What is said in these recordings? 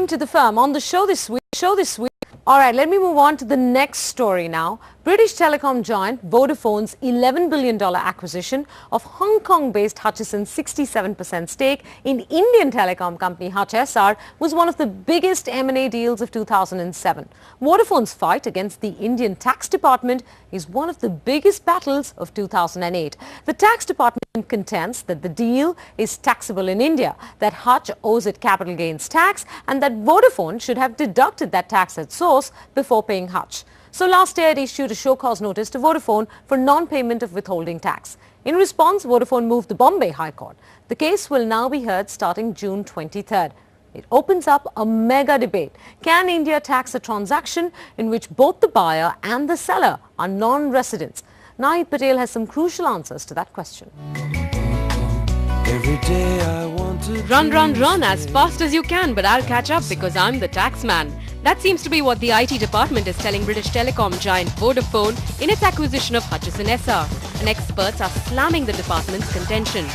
to the firm. On the show this week. All right, let me move on to the next story now. British telecom giant Vodafone's $11 billion acquisition of Hong Kong-based Hutchison's 67% stake in Indian telecom company Hutch SR was one of the biggest M&A deals of 2007. Vodafone's fight against the Indian tax department is one of the biggest battles of 2008. The tax department contends that the deal is taxable in India, that Hutch owes it capital gains tax, and that Vodafone should have deducted that tax at source before paying Hutch. So last year it issued a show cause notice to Vodafone for non-payment of withholding tax. In response, Vodafone moved the Bombay High Court. The case will now be heard starting June 23rd. It opens up a mega debate. Can India tax a transaction in which both the buyer and the seller are non-residents? Naeed Patel has some crucial answers to that question. Every day I want to Run as fast as you can, but I'll catch up because I'm the tax man. That seems to be what the IT department is telling British telecom giant Vodafone in its acquisition of Hutchison SR, and experts are slamming the department's contention.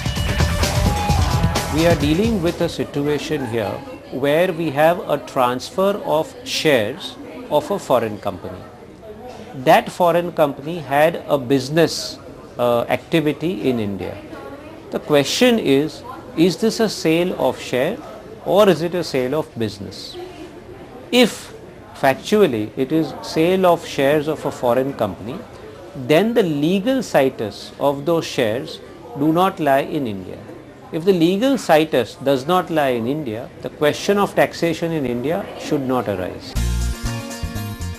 We are dealing with a situation here where we have a transfer of shares of a foreign company. That foreign company had a business activity in India. The question is this a sale of share or is it a sale of business? If factually it is sale of shares of a foreign company, then the legal situs of those shares do not lie in India. If the legal situs does not lie in India, the question of taxation in India should not arise.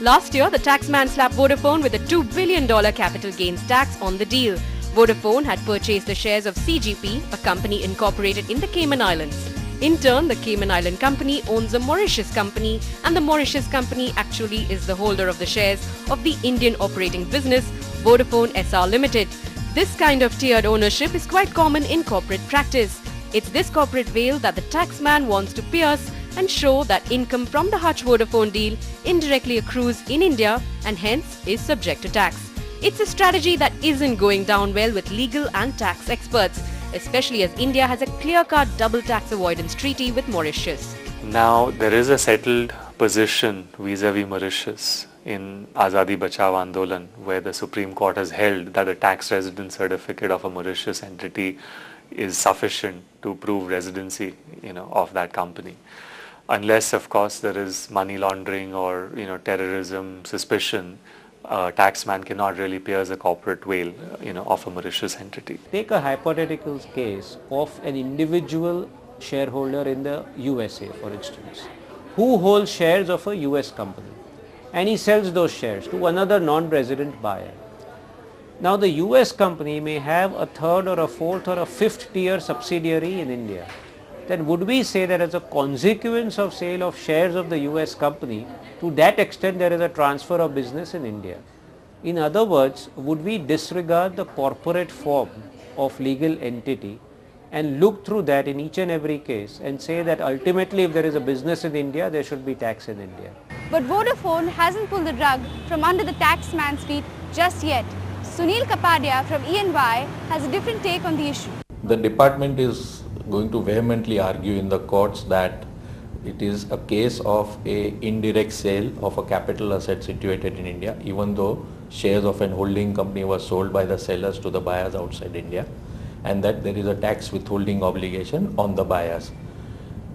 Last year, the taxman slapped Vodafone with a $2 billion capital gains tax on the deal. Vodafone had purchased the shares of CGP, a company incorporated in the Cayman Islands. In turn, the Cayman Island company owns a Mauritius company, and the Mauritius company actually is the holder of the shares of the Indian operating business, Vodafone SR Limited. This kind of tiered ownership is quite common in corporate practice. It's this corporate veil that the taxman wants to pierce and show that income from the Hutch Vodafone deal indirectly accrues in India and hence is subject to tax. It's a strategy that isn't going down well with legal and tax experts, especially as India has a clear-cut double tax avoidance treaty with Mauritius. Now, there is a settled position vis-a-vis Mauritius in Azadi Bachao Andolan, where the Supreme Court has held that a tax residence certificate of a Mauritius entity is sufficient to prove residency, of that company. Unless, of course, there is money laundering or, terrorism suspicion, taxman cannot really pierce a corporate veil, of a Mauritius entity. Take a hypothetical case of an individual shareholder in the USA, for instance, who holds shares of a US company, and he sells those shares to another non-resident buyer. Now the US company may have a third or a fourth or a fifth tier subsidiary in India. Then would we say that as a consequence of sale of shares of the US company, to that extent there is a transfer of business in India? In other words, would we disregard the corporate form of legal entity and look through that in each and every case and say that ultimately if there is a business in India, there should be tax in India? But Vodafone hasn't pulled the rug from under the taxman's feet just yet. Sunil Kapadia from E&Y has a different take on the issue. The department is going to vehemently argue in the courts that it is a case of a indirect sale of a capital asset situated in India, even though shares of an holding company were sold by the sellers to the buyers outside India, and that there is a tax withholding obligation on the buyers.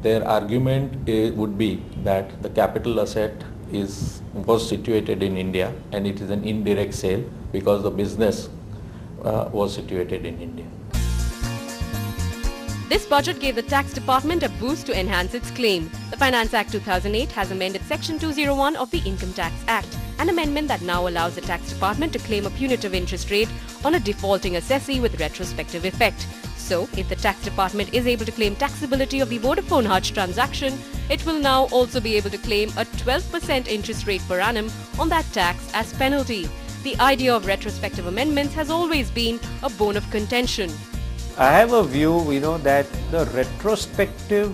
Their argument would be that the capital asset was situated in India and it is an indirect sale because the business was situated in India. This budget gave the tax department a boost to enhance its claim. The Finance Act 2008 has amended Section 201 of the Income Tax Act, an amendment that now allows the tax department to claim a punitive interest rate on a defaulting assessee with retrospective effect. So, if the tax department is able to claim taxability of the Vodafone Hutch transaction, it will now also be able to claim a 12% interest rate per annum on that tax as penalty. The idea of retrospective amendments has always been a bone of contention. I have a view, that the retrospective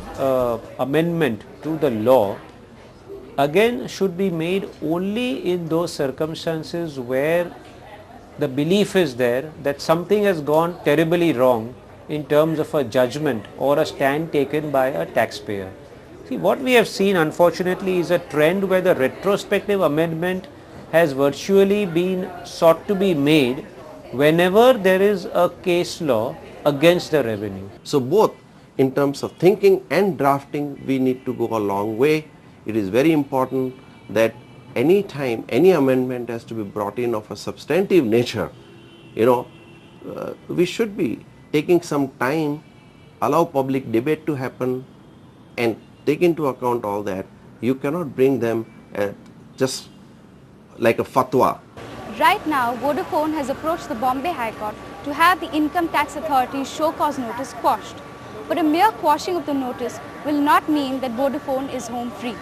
amendment to the law again should be made only in those circumstances where the belief is there that something has gone terribly wrong in terms of a judgment or a stand taken by a taxpayer. See, what we have seen unfortunately is a trend where the retrospective amendment has virtually been sought to be made whenever there is a case law against the revenue. So both in terms of thinking and drafting, we need to go a long way. It is very important that any time any amendment has to be brought in of a substantive nature, we should be taking some time, allow public debate to happen and take into account all that. You cannot bring them just like a fatwa. Right now, Vodafone has approached the Bombay High Court to have the Income Tax Authority's show cause notice quashed. But a mere quashing of the notice will not mean that Vodafone is home free.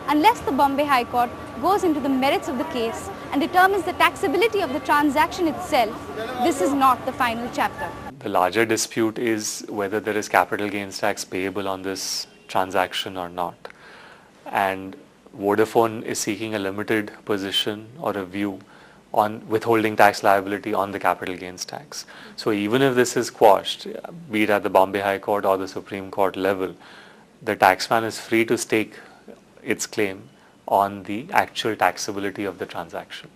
Unless the Bombay High Court goes into the merits of the case and determines the taxability of the transaction itself, this is not the final chapter. The larger dispute is whether there is capital gains tax payable on this transaction or not. And Vodafone is seeking a limited position or a view on withholding tax liability on the capital gains tax. So even if this is quashed, be it at the Bombay High Court or the Supreme Court level, the taxman is free to stake its claim on the actual taxability of the transaction.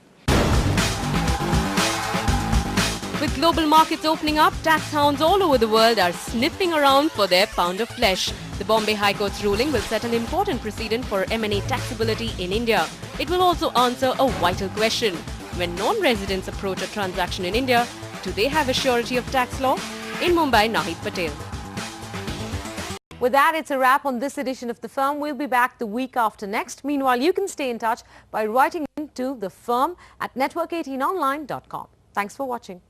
With global markets opening up, tax hounds all over the world are sniffing around for their pound of flesh. The Bombay High Court's ruling will set an important precedent for M&A taxability in India. It will also answer a vital question. When non-residents approach a transaction in India, do they have a surety of tax law? In Mumbai, Nahid Patel. With that, it's a wrap on this edition of The Firm. We'll be back the week after next. Meanwhile, you can stay in touch by writing into The Firm at network18online.com. Thanks for watching.